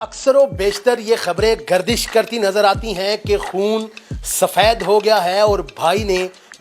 अक्सर व बेशतर ये खबरें गर्दिश करती नजर आती हैं कि खून सफ़ेद हो गया है और भाई ने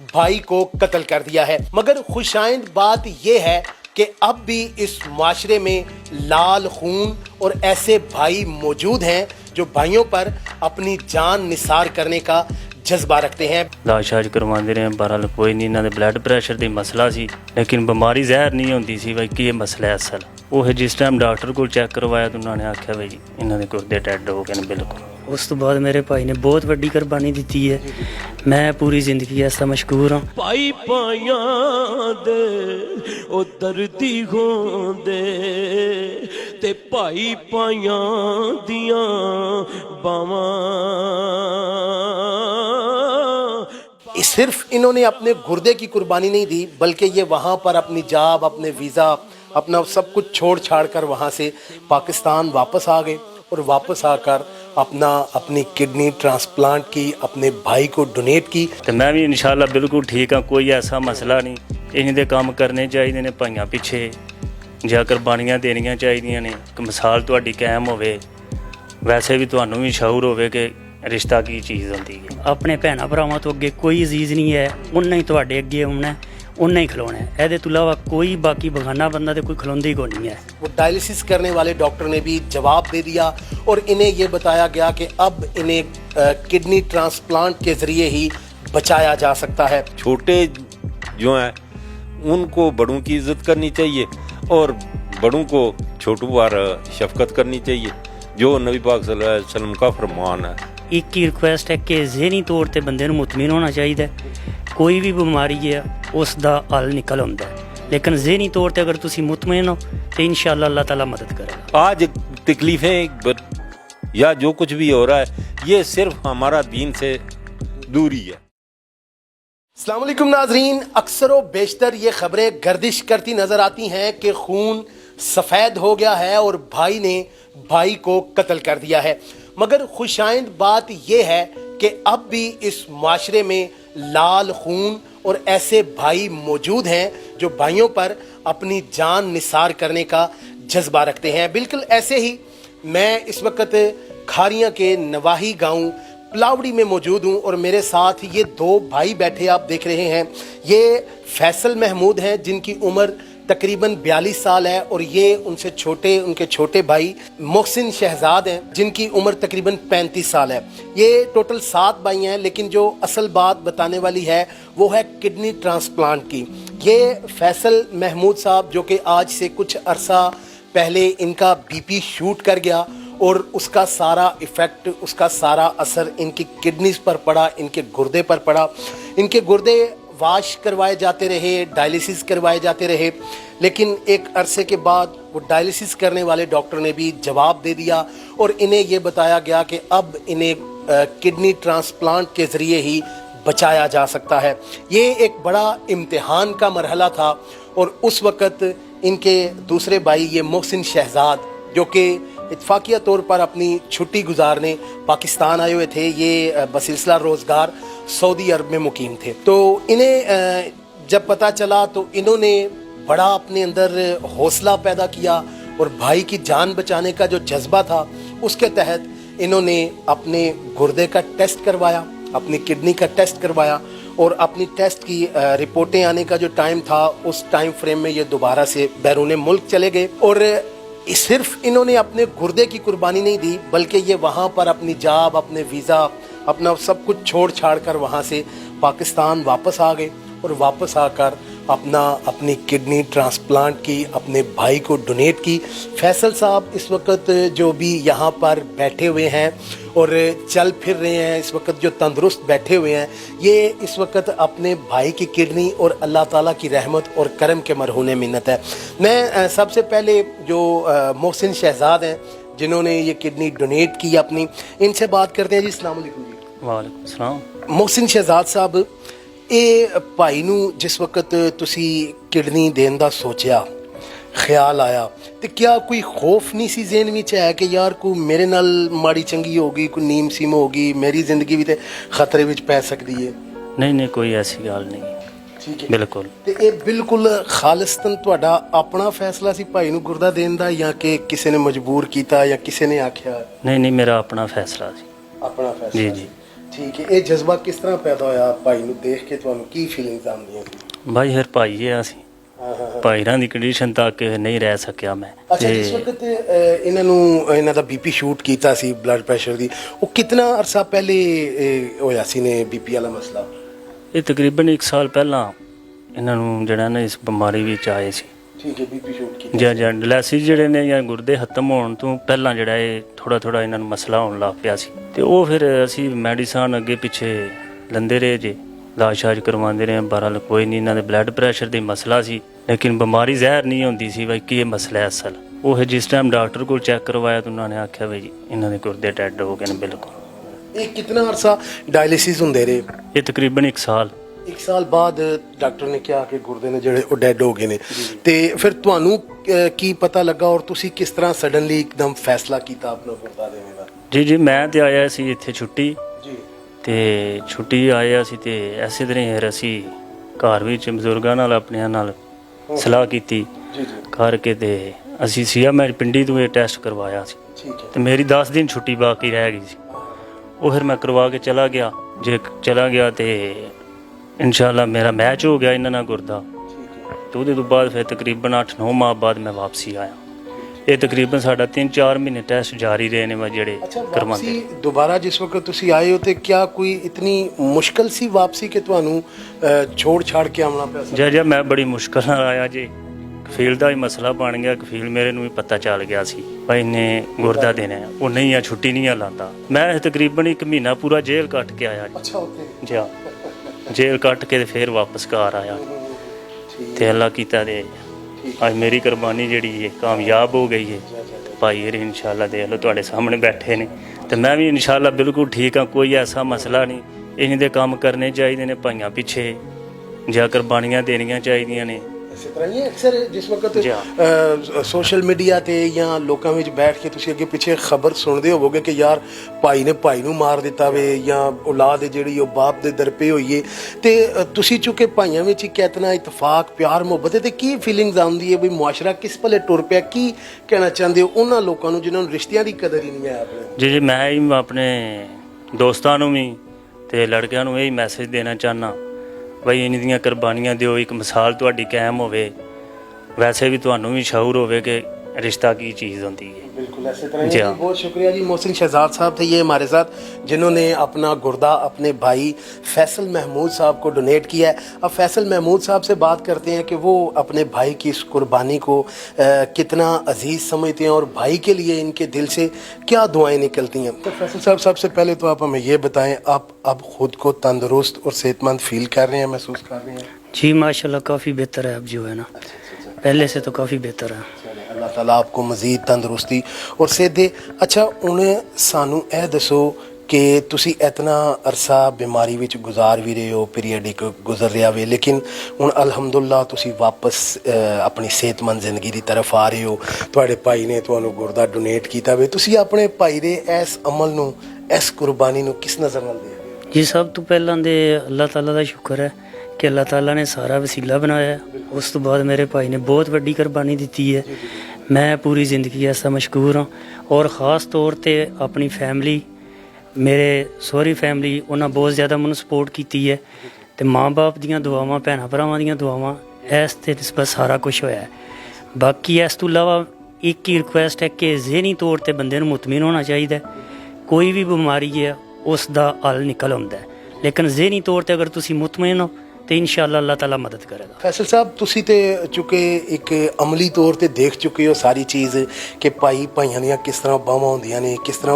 भाई को कत्ल कर दिया है, मगर खुशाइंद बात यह है कि अब भी इस माशरे में लाल खून और ऐसे भाई मौजूद हैं जो भाइयों पर अपनी जान निसार करने का जज्बा रखते हैं। इलाज शाज करवाते रहे, बहरहाल कोई नहीं, इन्होंने ब्लड प्रैशर का मसला सी, लेकिन बीमारी जहर नहीं होती सी भाई कि ये मसला है असल। वो जिस टाइम डॉक्टर को चेक करवाया तो उन्होंने आख्या भाई इन्होंने गुर्दे डेड हो गए बिल्कुल। उस तो बाद मेरे भाई ने बहुत वड्डी कुर्बानी दी है, मैं पूरी जिंदगी ऐसा मशकूर हूँ। भाई पाइयां दे ओ दर्दी होंदे ते भाई पाइयां दियां बावां। सिर्फ इन्होंने अपने गुर्दे की कुर्बानी नहीं दी, बल्कि ये वहाँ पर अपनी जॉब, अपने वीज़ा, अपना सब कुछ छोड़ छाड़ कर वहाँ से पाकिस्तान वापस आ गए और वापस आकर अपनी किडनी ट्रांसप्लांट की, अपने भाई को डोनेट की। तो मैं भी इंशाल्लाह बिल्कुल ठीक हाँ, कोई ऐसा मसला नहीं। इन्हें काम करने चाहिए ने, भाइयों पिछे जा कुर्बानियां देनियां चाहिए ने कि मिसाल तुहाडी कायम होवे, वैसे भी तुहानू भी शऊर होवे कि रिश्ता की चीज़ होती है। अपने भैन भरावां तो अगे कोई अजीज नहीं है, उन्ना ही तुहाडे अगे होना, उन्ना ही खलोना है। ਇਹਦੇ ਤੋਂ ਇਲਾਵਾ कोई बाकी बगाना बंदा तो कोई खलोंदा ही कोई नहीं है। वो डायलिसिस करने वाले डॉक्टर ने भी जवाब दे दिया और इन्हें ये बताया गया कि अब इन्हें किडनी ट्रांसप्लांट के ज़रिए ही बचाया जा सकता है। छोटे जो हैं उनको बड़ों की इज्जत करनी चाहिए और बड़ों को छोटों पर शफकत करनी चाहिए, जो नबी पाक सल्लल्लाहु अलैहि वसल्लम का फरमान है। एक ही रिक्वेस्ट है कि ज़हनी तौर पर बंदे नूं मुतमिन होना चाहिए। कोई भी बीमारी है उसका हल निकल आउंदा है, लेकिन ज़हनी तौर पर अगर तुसी मुतमिन हो तो इंशाअल्लाह अल्लाह ताला मदद करेगा। आज तकलीफ़ें या जो कुछ भी हो रहा है ये सिर्फ हमारा दीन से दूरी है। अस्सलाम वालेकुम नाजरीन, अक्सर व बेशतर ये खबरें गर्दिश करती नज़र आती हैं कि खून सफ़ेद हो गया है और भाई ने भाई को कत्ल कर दिया है, मगर खुशाइंद बात यह है कि अब भी इस माशरे में लाल खून और ऐसे भाई मौजूद हैं जो भाइयों पर अपनी जान निसार करने का जज्बा रखते हैं। बिल्कुल ऐसे ही मैं इस वक्त खारियां के नवाही गांव पलावड़ी में मौजूद हूं और मेरे साथ ये दो भाई बैठे आप देख रहे हैं। ये फैसल महमूद हैं जिनकी उम्र तकरीबन 42 साल है और ये उनके छोटे भाई मोहसिन शहजाद हैं जिनकी उम्र तकरीबन 35 साल है। ये टोटल 7 भाई हैं, लेकिन जो असल बात बताने वाली है वो है किडनी ट्रांसप्लांट की। ये फैसल महमूद साहब जो कि आज से कुछ अरसा पहले इनका बीपी शूट कर गया और उसका सारा इफ़ेक्ट, उसका सारा असर इनकी किडनीज पर पड़ा, इनके गुर्दे पर पड़ा। इनके गुर्दे वाश करवाए जाते रहे, डायलिसिस करवाए जाते रहे, लेकिन एक अरसे के बाद वो डायलिसिस करने वाले डॉक्टर ने भी जवाब दे दिया और इन्हें ये बताया गया कि अब इन्हें किडनी ट्रांसप्लांट के ज़रिए ही बचाया जा सकता है। ये एक बड़ा इम्तिहान का मरहला था और उस वक़्त इनके दूसरे भाई ये मोहसिन शहजाद जो कि इत्फाकिया तौर पर अपनी छुट्टी गुजारने पाकिस्तान आए हुए थे, ये बसिलसिला रोज़गार सऊदी अरब में मुकीम थे। तो इन्हें जब पता चला तो इन्होंने बड़ा अपने अंदर हौसला पैदा किया और भाई की जान बचाने का जो जज्बा था उसके तहत इन्होंने अपने गुर्दे का टेस्ट करवाया, अपनी किडनी का टेस्ट करवाया और अपनी टेस्ट की रिपोर्टें आने का जो टाइम था उस टाइम फ्रेम में ये दोबारा से बैरून मुल्क चले गए। और सिर्फ इन्होंने अपने गुर्दे की कुर्बानी नहीं दी, बल्कि ये वहाँ पर अपनी जॉब, अपने वीज़ा, अपना सब कुछ छोड़ छाड़ कर वहाँ से पाकिस्तान वापस आ गए और वापस आकर अपनी किडनी ट्रांसप्लांट की, अपने भाई को डोनेट की। फैसल साहब इस वक्त जो भी यहाँ पर बैठे हुए हैं और चल फिर रहे हैं, इस वक्त जो तंदुरुस्त बैठे हुए हैं, ये इस वक्त अपने भाई की किडनी और अल्लाह ताला की रहमत और करम के मरहूने मिन्नत है। मैं सबसे पहले जो मोहसिन शहजाद हैं जिन्होंने ये किडनी डोनेट की अपनी, इनसे बात करते हैं। जी अस्सलाम वालेकुम। जी वालेकुम सलाम। मोहसिन शहजाद साहब, ਇਹ ਭਾਈ ਨੂੰ ਜਿਸ ਵਕਤ ਤੁਸੀਂ ਕਿਡਨੀ ਦੇਣ ਦਾ ਸੋਚਿਆ, ਖਿਆਲ ਆਇਆ, ਤੇ ਕਿਆ ਕੋਈ ਖੌਫ ਨਹੀਂ ਸੀ ਜ਼ਿਹਨ ਵਿੱਚ ਆਇਆ ਕਿ ਯਾਰ ਕੋਈ ਮੇਰੇ ਨਾਲ ਮਾੜੀ ਚੰਗੀ ਹੋਗੀ, ਕੋਈ ਨੀਮ ਸੀਮ ਹੋਗੀ, ਮੇਰੀ ਜ਼ਿੰਦਗੀ ਵੀ ਤੇ ਖਤਰੇ ਵਿੱਚ ਪੈ ਸਕਦੀ ਹੈ? नहीं नहीं, कोई ऐसी गल नहीं। ਠੀਕ ਹੈ ਬਿਲਕੁਲ। ਤੇ ਇਹ ਬਿਲਕੁਲ ਖਾਲਿਸਤਨ ਤੁਹਾਡਾ ਆਪਣਾ ਫੈਸਲਾ ਸੀ ਭਾਈ ਨੂੰ ਗੁਰਦਾ ਦੇਣ ਦਾ, ਜਾਂ ਕਿ ਕਿਸੇ ਨੇ ਮਜਬੂਰ ਕੀਤਾ ਜਾਂ ਕਿਸੇ ਨੇ ਆਖਿਆ? ਨਹੀਂ ਮੇਰਾ ਆਪਣਾ ਫੈਸਲਾ ਸੀ। ਆਪਣਾ ਫੈਸਲਾ ਜੀ ਸੀ। ਜੀ। ਠੀਕ ਹੈ। ਇਹ ਜਜ਼ਬਾ ਕਿਸ ਤਰ੍ਹਾਂ ਪੈਦਾ ਹੋਇਆ ਭਾਈ ਨੂੰ ਦੇਖ ਕੇ? ਤੁਹਾਨੂੰ ਕੀ ਫੀਲਿੰਗਸ ਆਉਂਦੀਆਂ ਸੀ? ਭਾਈ ਫਿਰ ਭਾਈ ਹੈ ਅਸੀਂ, ਹਾਂ ਹਾਂ ਹਾਂ। ਭਾਈਰਾਂ ਦੀ ਕੰਡੀਸ਼ਨ ਤੱਕ ਨਹੀਂ ਰਹਿ ਸਕਿਆ ਮੈਂ। ਅੱਛਾ, ਜਿਸ ਵਕਤ ਇਹਨਾਂ ਦਾ ਬੀਪੀ ਸ਼ੂਟ ਕੀਤਾ ਸੀ, ਬਲੱਡ ਪ੍ਰੈਸ਼ਰ ਦੀ, ਉਹ ਕਿੰਨਾ ਅਰਸਾ ਪਹਿਲੇ ਹੋਇਆ ਸੀ ਨੇ ਬੀਪੀ ਵਾਲਾ ਮਸਲਾ? ਇਹ ਤਕਰੀਬਨ 1 ਸਾਲ ਪਹਿਲਾਂ ਇਹਨਾਂ ਨੂੰ ਜਿਹੜਾ ਨਾ ਇਸ ਬਿਮਾਰੀ ਵਿੱਚ ਆਏ ਸੀ। ਠੀਕ ਹੈ, ਬੀਪੀ ਸ਼ੂਟ ਕੀਤਾ। ਜਾਂ ਡਾਇਲਿਸਿਸ ਜਿਹੜੇ ਨੇ ਜਾਂ ਗੁਰਦੇ ਖਤਮ ਹੋਣ ਤੋਂ ਪਹਿਲਾਂ ਜਿਹੜਾ ਇਹ ਥੋੜਾ ਇਹਨਾਂ ਨੂੰ ਮਸਲਾ ਹੋਣ ਲੱਗ ਪਿਆ ਸੀ, ਤੇ ਉਹ ਫਿਰ ਅਸੀਂ ਮੈਡੀਸਨ ਅੱਗੇ ਪਿੱਛੇ ਲੈਂਦੇ ਰਹੇ ਜੇ, ਇਲਾਜ ਸ਼ਾਜ ਕਰਵਾਉਂਦੇ ਰਹੇ। ਬਹਰਾਲ ਕੋਈ ਨਹੀਂ, ਇਹਨਾਂ ਦੇ ਬਲੱਡ ਪ੍ਰੈਸ਼ਰ ਦੀ ਮਸਲਾ ਸੀ, ਲੇਕਿਨ ਬਿਮਾਰੀ ਜ਼ਹਿਰ ਨਹੀਂ ਹੁੰਦੀ ਸੀ ਬਈ ਕੀ ਇਹ ਮਸਲਾ ਹੈ ਅਸਲ। ਉਹ ਜਿਸ ਟਾਈਮ ਡਾਕਟਰ ਕੋਲ ਚੈੱਕ ਕਰਵਾਇਆ ਤਾਂ ਉਹਨਾਂ ਨੇ ਆਖਿਆ ਬਈ ਇਹਨਾਂ ਦੇ ਗੁਰਦੇ ਡੈਡ ਹੋ ਗਏ ਨੇ ਬਿਲਕੁਲ। ਇਹ ਕਿੰਨਾ ਅਰਸਾ ਡਾਇਲਿਸਿਸ ਹੁੰਦੇ ਰਹੇ? ਇਹ ਤਕਰੀਬਨ 1 ਸਾਲ। 1 ਸਾਲ ਬਾਅਦ ਡਾਕਟਰ ਨੇ ਕਿਹਾ ਕਿ ਗੁਰਦੇ ਨੇ ਜਿਹੜੇ ਉਹ ਡੈਡ ਹੋ ਗਏ ਨੇ। ਤੇ ਫਿਰ ਤੁਹਾਨੂੰ ਕੀ ਪਤਾ ਲੱਗਾ ਔਰ ਤੁਸੀਂ ਕਿਸ ਤਰ੍ਹਾਂ ਸਡਨਲੀ ਇੱਕਦਮ ਫੈਸਲਾ ਕੀਤਾ ਆਪਣਾ ਗੁਰਦਾ ਦੇਣੇ ਦਾ? ਜੀ ਮੈਂ ਤੇ ਆਇਆ ਸੀ ਇੱਥੇ ਛੁੱਟੀ, ਜੀ। ਤੇ ਛੁੱਟੀ ਆਇਆ ਸੀ ਤੇ ਐਸੇ ਤਰ੍ਹਾਂ ਹੀ ਫਿਰ ਅਸੀਂ ਘਰ ਵਿੱਚ ਬਜ਼ੁਰਗਾਂ ਨਾਲ ਆਪਣਿਆਂ ਨਾਲ ਸਲਾਹ ਕੀਤੀ ਜੀ ਜੀ। ਕਰਕੇ ਤੇ ਅਸੀਂ ਮੈਂ ਪਿੰਡੀ ਤੋਂ ਇਹ ਟੈਸਟ ਕਰਵਾਇਆ ਸੀ, ਠੀਕ ਹੈ। ਤੇ ਮੇਰੀ 10 ਦਿਨ ਛੁੱਟੀ ਬਾਕੀ ਰਹਿ ਗਈ ਸੀ। ਉਹ ਫਿਰ ਮੈਂ ਕਰਵਾ ਕੇ ਚਲਾ ਗਿਆ। ਤੇ ਇਨਸ਼ਾਅੱਲਾ ਮੇਰਾ ਮੈਚ ਹੋ ਗਿਆ ਇਹਨਾਂ ਨਾਲ ਗੁਰਦਾ। ਠੀਕ ਹੈ। ਤੇ ਉਹਦੇ ਤੋਂ ਬਾਅਦ ਫਿਰ ਤਕਰੀਬਨ 8-9 ਮਾਹ ਬਾਅਦ ਮੈਂ ਵਾਪਸੀ ਆਇਆ। ਇਹ ਤਕਰੀਬਨ ਸਾਡਾ 3-4 ਮਹੀਨੇ ਟੈਸਟ ਜਾਰੀ ਰਹੇ ਨੇ ਮੈਂ ਜਿਹੜੇ ਕਰਵਾਉਂਦੇ। ਵਾਪਸੀ ਦੁਬਾਰਾ ਜਿਸ ਵਕਤ ਤੁਸੀਂ ਆਏ ਹੋ ਤੇ ਕਿਆ ਕੋਈ ਇਤਨੀ ਮੁਸ਼ਕਲ ਸੀ ਵਾਪਸੀ ਕਿ ਤੁਹਾਨੂੰ ਛੋੜ ਛਾੜ ਕੇ ਆਉਣਾ ਪਿਆ ਸੀ? ਜੀ ਮੈਂ ਬੜੀ ਮੁਸ਼ਕਲ ਨਾਲ ਆਇਆ ਜੀ। ਕਫੀਲ ਦਾ ਹੀ ਮਸਲਾ ਬਣ ਗਿਆ। ਕਫੀਲ ਮੇਰੇ ਨੂੰ ਵੀ ਪਤਾ ਚੱਲ ਗਿਆ ਸੀ ਭਾਈ ਨੇ ਗੁਰਦਾ ਦੇਣਾ ਹੈ, ਉਹ ਨਹੀਂ ਆ ਛੁੱਟੀ ਨਹੀਂ ਆ ਲਾਂਦਾ। ਮੈਂ ਤਕਰੀਬਨ 1 ਮਹੀਨਾ ਪੂਰਾ ਜੇਲ੍ਹ ਕੱਟ ਕੇ ਆਇਆ ਜੀ। ਅੱਛਾ, ਉੱਥੇ ਜੀ ਹਾਂ, ਜੇਲ੍ਹ ਕੱਟ ਕੇ ਤੇ ਫਿਰ ਵਾਪਸ ਘਰ ਆਇਆ ਤੇ ਅੱਲਾ ਕੀਤਾ ਤੇ ਅੱਜ ਮੇਰੀ ਕੁਰਬਾਨੀ ਜਿਹੜੀ ਹੈ ਕਾਮਯਾਬ ਹੋ ਗਈ ਹੈ। ਭਾਈ ਇਹ ਇਨਸ਼ਾਅੱਲਾ ਦੇਖ ਲਓ ਤੁਹਾਡੇ ਸਾਹਮਣੇ ਬੈਠੇ ਨੇ, ਤੇ ਮੈਂ ਵੀ ਇਨਸ਼ਾਅੱਲਾ ਬਿਲਕੁਲ ਠੀਕ ਹਾਂ। ਕੋਈ ਐਸਾ ਮਸਲਾ ਨਹੀਂ। ਇਹਨਾਂ ਦੇ ਕੰਮ ਕਰਨੇ ਚਾਹੀਦੇ ਨੇ ਭਾਈਆਂ ਪਿੱਛੇ, ਜਾਂ ਕੁਰਬਾਨੀਆਂ ਦੇਣੀਆਂ ਚਾਹੀਦੀਆਂ ਨੇ। ਇਸੇ ਤਰ੍ਹਾਂ ਹੀ ਅਕਸਰ ਜਿਸ ਵਕਤ ਜੀ ਸੋਸ਼ਲ ਮੀਡੀਆ ਤੇ ਜਾਂ ਲੋਕਾਂ ਵਿੱਚ ਬੈਠ ਕੇ ਤੁਸੀਂ ਅੱਗੇ ਪਿੱਛੇ ਖਬਰ ਸੁਣਦੇ ਹੋਵੋਗੇ ਕਿ ਯਾਰ ਭਾਈ ਨੇ ਭਾਈ ਨੂੰ ਮਾਰ ਦਿੱਤਾ ਵੇ, ਜਾਂ ਔਲਾਦ ਜਿਹੜੀ ਉਹ ਬਾਪ ਦੇ ਦਰ ਪੇ ਹੋਈਏ, ਤੇ ਤੁਸੀਂ ਚੁੱਕੇ ਭਾਈਆਂ ਵਿੱਚ ਇੱਕ ਇਤਨਾ ਇਤਫਾਕ ਪਿਆਰ ਮੁਹੱਬਤ ਹੈ, ਤੇ ਕੀ ਫੀਲਿੰਗਸ ਆਉਂਦੀ ਹੈ ਵੀ ਮੁਆਸ਼ਰਾ ਕਿਸ ਭਲੇ ਟੁਰ ਪਿਆ? ਕੀ ਕਹਿਣਾ ਚਾਹੁੰਦੇ ਹੋ ਉਹਨਾਂ ਲੋਕਾਂ ਨੂੰ ਜਿਨ੍ਹਾਂ ਨੂੰ ਰਿਸ਼ਤਿਆਂ ਦੀ ਕਦਰ ਹੀ ਨਹੀਂ ਹੈ ਆਪਣੇ? ਜੀ ਮੈਂ ਹੀ ਆਪਣੇ ਦੋਸਤਾਂ ਨੂੰ ਵੀ ਤੇ ਲੜਕਿਆਂ ਨੂੰ ਇਹ ਮੈਸੇਜ ਦੇਣਾ ਚਾਹੁੰਦਾ ਬਈ ਇਹਨਾਂ ਦੀਆਂ ਕੁਰਬਾਨੀਆਂ ਦਿਓ, ਇੱਕ ਮਿਸਾਲ ਤੁਹਾਡੀ ਕਾਇਮ ਹੋਵੇ। ਵੈਸੇ ਵੀ ਤੁਹਾਨੂੰ ਵੀ ਸ਼ਊਰ ਹੋਵੇ ਕਿ रिश्ता की चीज़ होती है। बिल्कुल ऐसे तरह ही। बहुत शुक्रिया जी। मोहसिन शहजाद साहब थे ये हमारे साथ, जिन्होंने अपना गुर्दा अपने भाई फैसल महमूद साहब को डोनेट किया है। अब फैसल महमूद साहब से बात करते हैं कि वो अपने भाई की इस कुर्बानी को कितना अजीज़ समझते हैं और भाई के लिए इनके दिल से क्या दुआएं निकलती हैं। तो फैसल साहब, सबसे पहले तो आप हमें ये बताएं, आप अब खुद को तंदुरुस्त और सेहतमंद फील कर रहे हैं, महसूस कर रहे हैं? जी माशाल्लाह काफ़ी बेहतर है अब जो है ना, पहले से तो काफ़ी बेहतर है। अल्लाह ताला आपको मज़ीद तंदुरुस्ती और सेहत दे। अच्छा उन्हें सानू ए दसो कि तुसी इतना अरसा बीमारी विच गुजार भी रहे हो, पीरियडिक गुजर रहा वे, लेकिन हुण अल्हम्दुलिल्लाह तुसी वापस अपनी सेहतमंद जिंदगी की तरफ आ रहे हो। तुहाडे भाई ने तुहानू गुरदा डोनेट किया वे, तुसी अपने भाई दे इस अमल नू, इस कुर्बानी नू किस नज़र नाल देखदे हो? जी सब तो पहलां दे अल्लाह ताला दा शुक्र है कि अल्लाह ताला ने सारा वसीला बनाया है। उस तो बाद मेरे भाई ने बहुत वड्डी कुर्बानी दी है। मैं पूरी ज़िंदगी ऐसा मशकूर हाँ। और ख़ास तौर पर अपनी फैमिली, मेरे सौरी फैमिली, उन्हें बहुत ज़्यादा मैनू सपोर्ट की है। तो माँ बाप दियाँ दुआवां, भैन भरावां दियां दुआवां, इस ते निस्बत सारा कुछ होया है। बाकी इस तो इलावा एक ही रिक्वेस्ट है कि ज़हनी तौर पर बंदे नूं मुतमिन होना चाहिए। कोई भी बीमारी है उसका हल निकल आउंदा है, लेकिन ज़हनी तौर पर अगर तुसी मुतमिन हो तो इंशाअल्लाह अल्लाह ताला मदद करेगा। फैसल साहब, तुसी ते चुके एक अमली तौर पर देख चुके हो सारी चीज़ कि भाई भाइयों दियां किस तरह बाहां होंदियां ने, किस तरह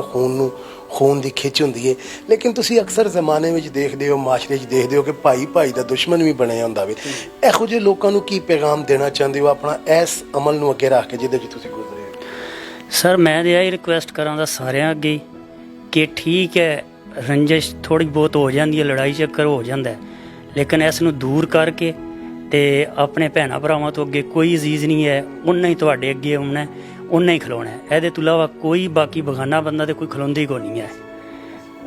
खून की खिच होंदी है, लेकिन तुसी अक्सर जमाने में देखते हो, माशरे देखते हो कि भाई भाई का दुश्मन भी बनया होंदा वे। इहो जिहे लोकां नूं की पैगाम देना चाहते हो अपना इस अमल नूं अगे रख के जिहदे विच तुसी गुजरे हो? सर मैं तो यही रिक्वेस्ट करांगा सारिਆਂ अगे कि ठीक है रंजिश थोड़ी बहुत हो जाती है, लड़ाई चक्कर हो जाता है, लेकिन इस नूं दूर करके ते अपने भैन भरावां तो अगे कोई अजीज़ नहीं है, उन्ना ही तुहाडे अगे आउणा है, उन्ना ही खलोना है। इहदे तो इलावा कोई बाकी बगाना बंदा तो कोई खलोंदा ही कोई नहीं है।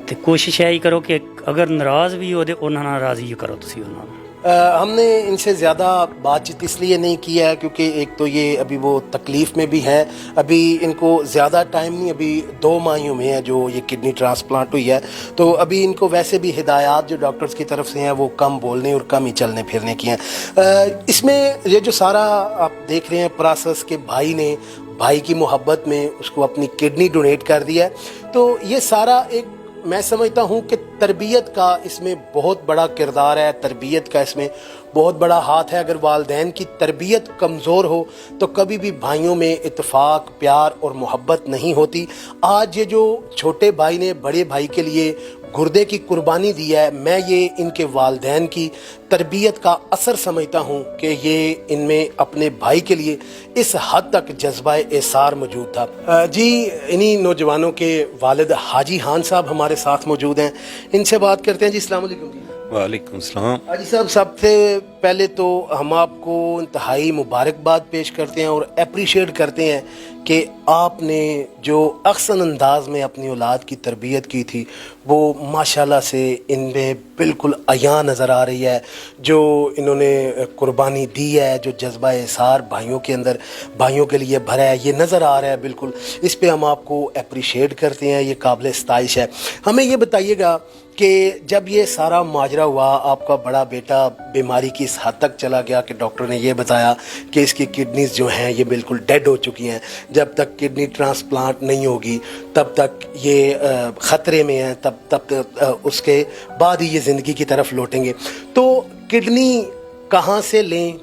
तो कोशिश यही करो कि अगर नाराज़ भी हो तो उन्हां नाल राज़ी करो तुसीं उन्हां नूं। हमने इनसे ज़्यादा बातचीत इसलिए नहीं किया है क्योंकि एक तो ये अभी वो तकलीफ़ में भी हैं, अभी इनको ज़्यादा टाइम नहीं, अभी 2 माह ही हुए हैं जो ये किडनी ट्रांसप्लांट हुई है, तो अभी इनको वैसे भी हिदायत जो डॉक्टर्स की तरफ से हैं वो कम बोलने और कम ही चलने फिरने की हैं। इसमें ये जो सारा आप देख रहे हैं प्रोसेस के भाई की मोहब्बत में उसको अपनी किडनी डोनेट कर दिया है, तो ये सारा एक मैं समझता हूँ कि तरबियत का इसमें बहुत बड़ा किरदार है, तरबियत का इसमें बहुत बड़ा हाथ है। अगर वालिदैन की तरबियत कमज़ोर हो तो कभी भी भाइयों में इत्तेफाक, प्यार और मोहब्बत नहीं होती। आज ये जो छोटे भाई ने बड़े भाई के लिए गुर्दे की कुर्बानी दी है, मैं ये इनके वालिदैन की तरबियत का असर समझता हूँ कि ये इनमें अपने भाई के लिए इस हद तक जज्बा एसार मौजूद था। जी, इन्हीं नौजवानों के वालिद हाजी खान साहब हमारे साथ मौजूद हैं, इनसे बात करते हैं। जी, अस्सलाम वालेकुम। वालेकुम सलाम। हाजी साहब, सबसे पहले तो हम आपको इंतहाई मुबारकबाद पेश करते हैं और अप्रिशिएट करते हैं कि आपने जो अहसन अंदाज में अपनी औलाद की तरबियत की थी वो माशाल्लाह से इनमें बिल्कुल अयां नज़र आ रही है। जो इन्होंने कुर्बानी दी है, जो जज्बा एसार भाइयों के अंदर भाइयों के लिए भरा है, ये नज़र आ रहा है बिल्कुल। इस पे हम आपको अप्रिशिएट करते हैं, ये काबिल इस्ताइश है। हमें ये बताइएगा कि जब ये सारा माजरा हुआ, आपका बड़ा बेटा बीमारी की इस हद तक चला गया कि डॉक्टर ने ये बताया कि इसकी किडनीज जो हैं ये बिल्कुल डेड हो चुकी हैं, जब तक किडनी ट्रांसप्लांट नहीं होगी तब तक ये ख़तरे में हैं, तब तक उसके बाद ही ये ज़िंदगी की तरफ लौटेंगे। तो किडनी कहाँ से लें,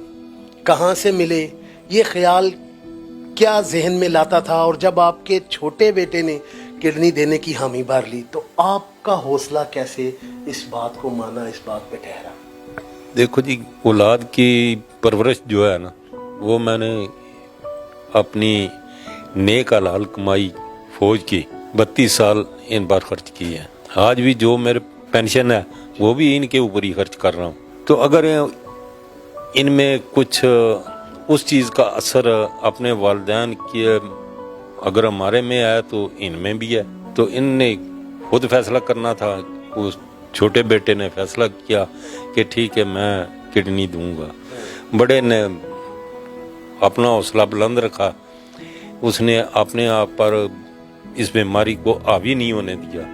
कहाँ से मिले, ये ख्याल क्या जहन में लाता था? और जब आपके छोटे बेटे ने किडनी देने की हामी भर ली तो आपका हौसला कैसे इस बात को माना, इस बात पे ठहरा? देखो जी, औलाद की परवरिश जो है ना, वो मैंने अपनी नेक हलाल कमाई फौज की 32 साल इन बार खर्च की है। आज भी जो मेरे पेंशन है वो भी इनके ऊपर ही खर्च कर रहा हूँ। तो अगर इनमें कुछ उस चीज़ का असर अपने वालिदैन के अगर हमारे में आया तो इनमें भी है। तो इनने खुद फैसला करना था, उस छोटे बेटे ने फैसला किया कि ठीक है मैं किडनी दूंगा। बड़े ने अपना हौसला बुलंद रखा, उसने अपने आप पर इस बीमारी को हावी नहीं होने दिया।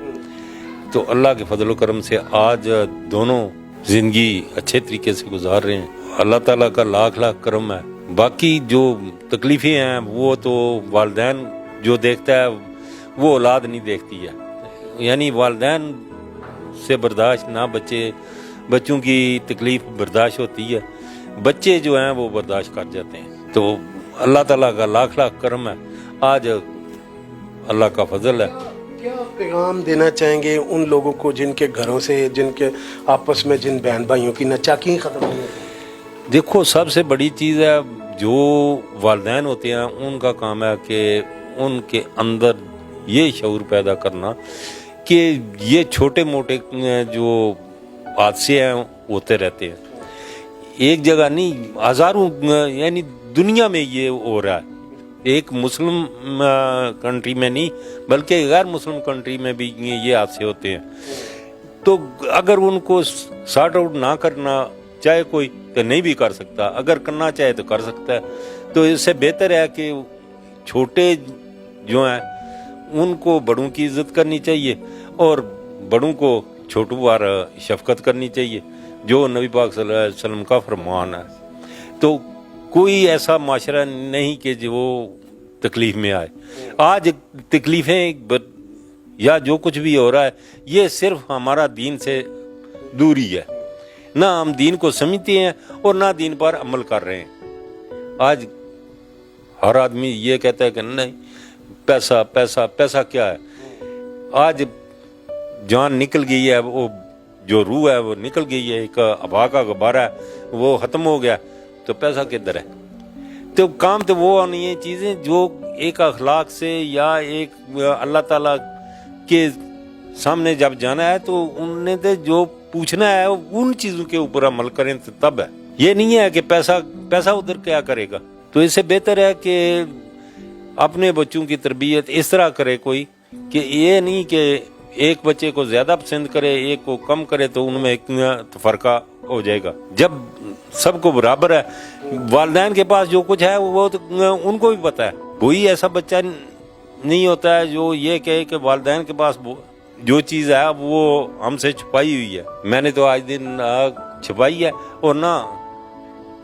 तो अल्लाह के फजल करम से आज दोनों जिंदगी अच्छे तरीके से गुजार रहे हैं। अल्लाह ताला का लाख लाख करम है। बाकी जो तकलीफ़ें हैं वो तो वालिदैन जो देखता है वो औलाद नहीं देखती है, यानी वालिदैन से बर्दाश्त ना बच्चों की तकलीफ़ बर्दाश्त होती है, बच्चे जो हैं वो बर्दाश्त कर जाते हैं। तो अल्लाह ताला का लाख लाख करम है, आज अल्लाह का फजल है। क्या पैगाम देना चाहेंगे उन लोगों को जिनके घरों से, जिनके आपस में जिन बहन भाइयों की नचाकी ख़त्म नहीं होती? देखो, सबसे बड़ी चीज़ है जो वालिदैन होते हैं उनका काम है कि उनके अंदर ये शऊर पैदा करना कि ये छोटे मोटे जो हादसे हैं होते रहते हैं, एक जगह नहीं हज़ारों, यानी दुनिया में ये हो रहा है। एक मुस्लिम कंट्री में नहीं बल्कि गैर मुस्लिम कंट्री में भी ये हादसे होते हैं। तो अगर उनको सॉर्ट आउट ना करना चाहे कोई तो नहीं भी कर सकता, अगर करना चाहे तो कर सकता है। तो इससे बेहतर है कि छोटे जो हैं उनको बड़ों की इज्जत करनी चाहिए और बड़ों को छोटों पर शफकत करनी चाहिए, जो नबी पाक सल्लल्लाहु अलैहि वसल्लम का फरमान है। तो कोई ऐसा माशरा नहीं कि जो तकलीफ़ में आए। आज तकलीफ़ें या जो कुछ भी हो रहा है ये सिर्फ हमारा दीन से दूरी है, ना हम दीन को समझते हैं और ना दीन पर अमल कर रहे हैं। आज हर आदमी ये कहता है कि नहीं पैसा पैसा पैसा क्या है। आज जान निकल गई है, वो जो रूह है वो निकल गई है, एक हवा का गुब्बारा है वो ख़त्म हो गया, तो पैसा किधर है? तो काम तो वो नहीं है, चीज़ें जो एक अखलाक से या एक अल्लाह ताला के सामने जब जाना है तो उनने तो जो पूछना है उन चीज़ों के ऊपर अमल करें तो तब है। ये नहीं है कि पैसा उधर क्या करेगा। तो इससे बेहतर है कि अपने बच्चों की तरबियत इस तरह करे कोई कि ये नहीं कि एक बच्चे को ज़्यादा पसंद करे एक को कम करे तो उनमें एक फ़र्का हो जाएगा। जब सबको बराबर है, वालिदैन के पास जो कुछ है वो तो उनको भी पता है। कोई ऐसा बच्चा नहीं होता है जो ये कहे कि वालिदैन के पास जो चीज़ है वो हमसे छुपाई हुई है। मैंने तो आज दिन छुपाई है और ना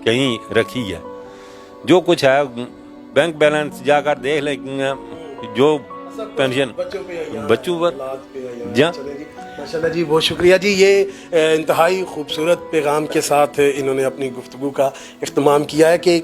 कहीं रखी है। जो कुछ है बैंक बैलेंस जाकर देख लें, जो पेंशन बच्चों पर जा। माशाल्लाह जी, बहुत शुक्रिया जी। ये इंतहाई खूबसूरत पैगाम के साथ इन्होंने अपनी गुफ्तगू का इख्तिमाम किया है कि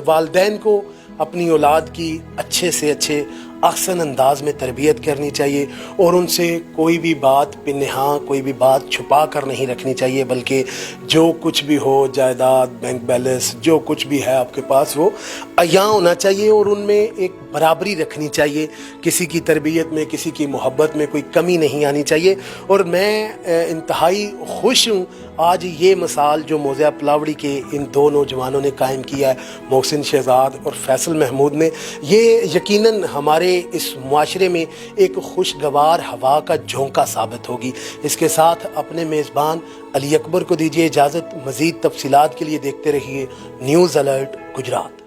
वालिदैन को अपनी औलाद की अच्छे से अच्छे अहसन अंदाज में तरबियत करनी चाहिए और उनसे कोई भी बात पिन्हा, कोई भी बात छुपा कर नहीं रखनी चाहिए, बल्कि जो कुछ भी हो, जायदाद, बैंक बैलेंस, जो कुछ भी है आपके पास, वो अयां होना चाहिए और उनमें एक बराबरी रखनी चाहिए। किसी की तरबियत में, किसी की मोहब्बत में कोई कमी नहीं आनी चाहिए। और मैं इंतहाई खुश हूँ आज ये मिसाल जो मौज़ा पलावड़ी के इन दो नौजवानों ने कायम किया है, मोहसिन शहजाद और फैसल महमूद ने, ये यकीनन हमारे इस मुआशरे में एक खुशगवार हवा का झोंका साबित होगी। इसके साथ अपने मेज़बान अली अकबर को दीजिए इजाज़त। मज़ीद तफसीलात के लिए देखते रहिए न्यूज़ अलर्ट गुजरात।